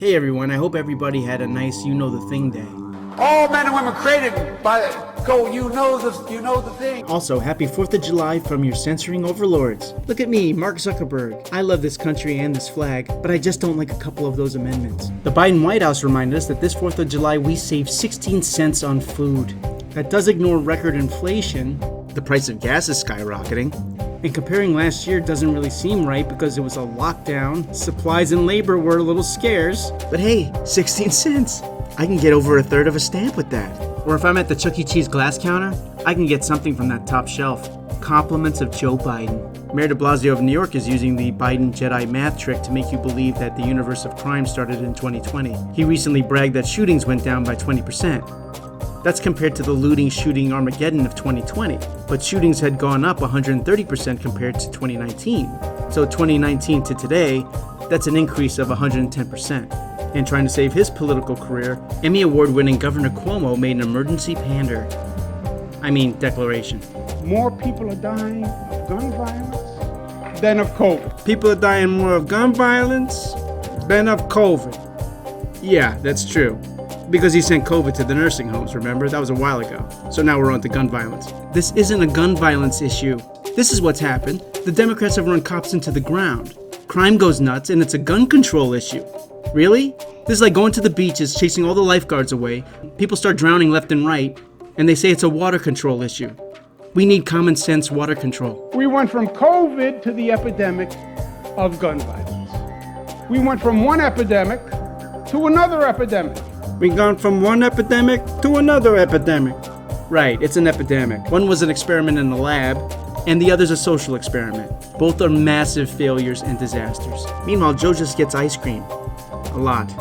Hey everyone, I hope everybody had a nice You Know the Thing day. All men and women created by you know the thing. Also, happy 4th of July from your censoring overlords. Look at me, Mark Zuckerberg. I love this country and this flag, but I just don't like a couple of those amendments. The Biden White House reminded us that this 4th of July we saved 16 cents on food. That does ignore record inflation. The price of gas is skyrocketing. And comparing last year doesn't really seem right because it was a lockdown, supplies and labor were a little scarce. But hey, 16 cents. I can get over a third of a stamp with that. Or if I'm at the Chuck E. Cheese glass counter, I can get something from that top shelf. Compliments of Joe Biden. Mayor de Blasio of New York is using the Biden Jedi math trick to make you believe that the universe of crime started in 2020. He recently bragged that shootings went down by 20%. That's compared to the looting shooting Armageddon of 2020, but shootings had gone up 130% compared to 2019. So 2019 to today, that's an increase of 110%. And trying to save his political career, Emmy Award-winning Governor Cuomo made an emergency declaration. More people are dying of gun violence than of COVID. People are dying more of gun violence than of COVID. Yeah, that's true. Because he sent COVID to the nursing homes, remember? That was a while ago. So now we're on to gun violence. This isn't a gun violence issue. This is what's happened. The Democrats have run cops into the ground. Crime goes nuts, and it's a gun control issue. Really? This is like going to the beaches, chasing all the lifeguards away. People start drowning left and right, and they say it's a water control issue. We need common sense water control. We went from COVID to the epidemic of gun violence. We went from one epidemic to another epidemic. We've gone from one epidemic to another epidemic. Right, it's an epidemic. One was an experiment in the lab, and the other's a social experiment. Both are massive failures and disasters. Meanwhile, Joe just gets ice cream. A lot.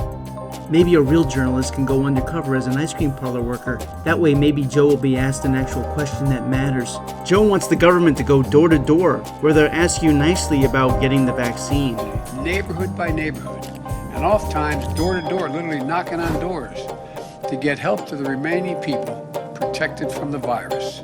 Maybe a real journalist can go undercover as an ice cream parlor worker. That way, maybe Joe will be asked an actual question that matters. Joe wants the government to go door to door, where they'll ask you nicely about getting the vaccine. Neighborhood by neighborhood, and oftentimes door to door, literally knocking on doors to get help to the remaining people protected from the virus.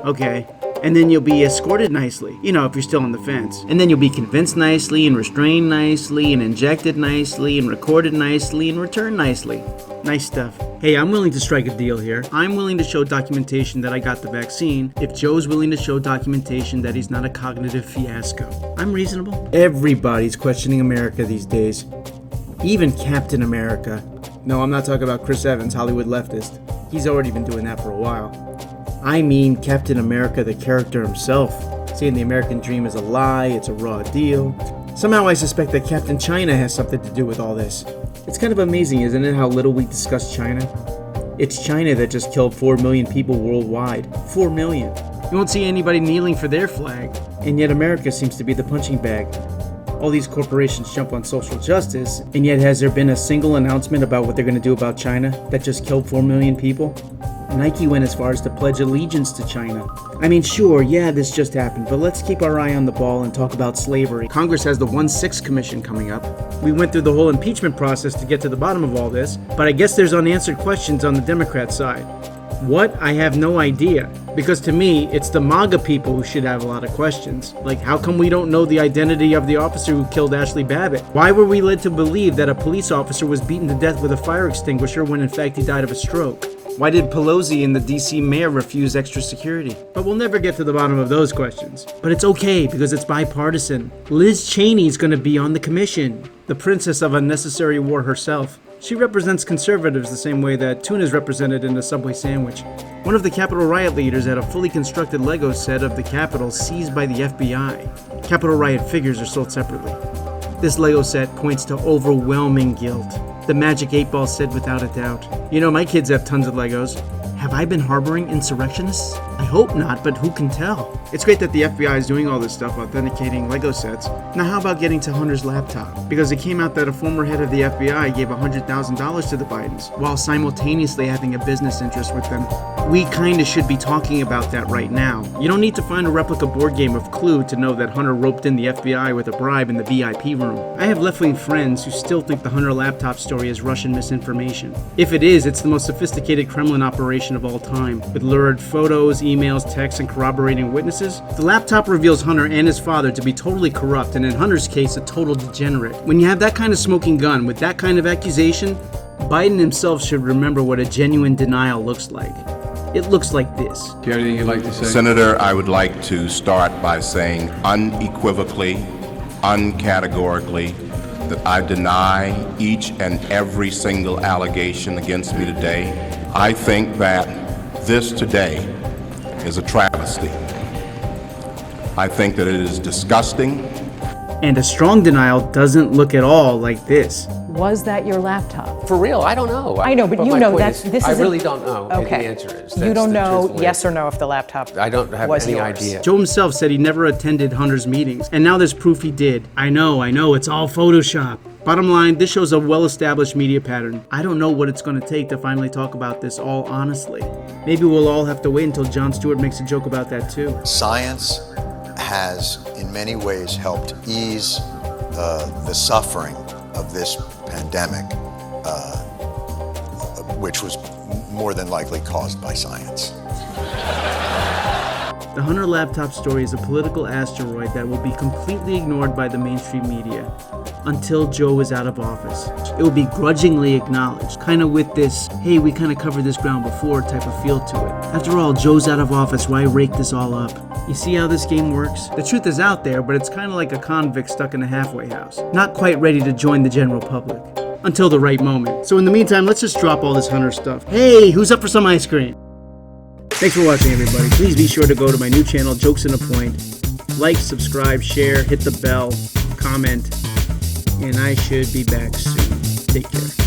Okay. And then you'll be escorted nicely, if you're still on the fence. And then you'll be convinced nicely and restrained nicely and injected nicely and recorded nicely and returned nicely. Nice stuff. Hey, I'm willing to strike a deal here. I'm willing to show documentation that I got the vaccine if Joe's willing to show documentation that he's not a cognitive fiasco. I'm reasonable. Everybody's questioning America these days. Even Captain America. No, I'm not talking about Chris Evans, Hollywood leftist. He's already been doing that for a while. I mean Captain America, the character himself, saying the American dream is a lie, it's a raw deal. Somehow I suspect that Captain China has something to do with all this. It's kind of amazing, isn't it, how little we discuss China? It's China that just killed 4 million people worldwide. 4 million. You won't see anybody kneeling for their flag. And yet America seems to be the punching bag. All these corporations jump on social justice, and yet has there been a single announcement about what they're going to do about China that just killed 4 million people? Nike went as far as to pledge allegiance to China. I mean, sure, yeah, this just happened, but let's keep our eye on the ball and talk about slavery. Congress has the 1/6 Commission coming up. We went through the whole impeachment process to get to the bottom of all this, but I guess there's unanswered questions on the Democrat side. What? I have no idea. Because to me, it's the MAGA people who should have a lot of questions. Like, how come we don't know the identity of the officer who killed Ashley Babbitt? Why were we led to believe that a police officer was beaten to death with a fire extinguisher when in fact he died of a stroke? Why did Pelosi and the DC mayor refuse extra security? But we'll never get to the bottom of those questions. But it's okay because it's bipartisan. Liz Cheney's gonna be on the commission. The princess of unnecessary war herself. She represents conservatives the same way that tuna's represented in a Subway sandwich. One of the Capitol riot leaders had a fully constructed Lego set of the Capitol seized by the FBI. Capitol riot figures are sold separately. This Lego set points to overwhelming guilt. The Magic 8 Ball said without a doubt. My kids have tons of Legos. Have I been harboring insurrectionists? I hope not, but who can tell? It's great that the FBI is doing all this stuff, authenticating Lego sets. Now how about getting to Hunter's laptop? Because it came out that a former head of the FBI gave $100,000 to the Bidens, while simultaneously having a business interest with them. We kinda should be talking about that right now. You don't need to find a replica board game of Clue to know that Hunter roped in the FBI with a bribe in the VIP room. I have left-wing friends who still think the Hunter laptop story is Russian misinformation. If it is, it's the most sophisticated Kremlin operation of all time, with lurid photos, emails, texts, and corroborating witnesses, the laptop reveals Hunter and his father to be totally corrupt, and in Hunter's case, a total degenerate. When you have that kind of smoking gun with that kind of accusation, Biden himself should remember what a genuine denial looks like. It looks like this. Do you have anything you'd like to say? Senator, I would like to start by saying unequivocally, uncategorically, that I deny each and every single allegation against me today. I think that this today is a travesty. I think that it is disgusting. And a strong denial doesn't look at all like this. Was that your laptop? For real, I don't know. I know, but you my know point that's is, this I is really don't know. Okay. The answer is You that's don't the know truthful yes answer. or no if the laptop I don't have was any yours. idea. Joe himself said he never attended Hunter's meetings, and now there's proof he did. I know, it's all Photoshop. Bottom line, this shows a well-established media pattern. I don't know what it's going to take to finally talk about this all honestly. Maybe we'll all have to wait until Jon Stewart makes a joke about that too. Science has, in many ways, helped ease the suffering of this pandemic, which was more than likely caused by science. The Hunter laptop story is a political asteroid that will be completely ignored by the mainstream media until Joe is out of office. It will be grudgingly acknowledged, kind of with this, hey, we kind of covered this ground before type of feel to it. After all, Joe's out of office, why rake this all up? You see how this game works? The truth is out there, but it's kind of like a convict stuck in a halfway house, not quite ready to join the general public. Until the right moment. So in the meantime, let's just drop all this Hunter stuff. Hey, who's up for some ice cream? Thanks for watching, everybody. Please be sure to go to my new channel, Jokes in a Point. Like, subscribe, share, hit the bell, comment, and I should be back soon. Take care.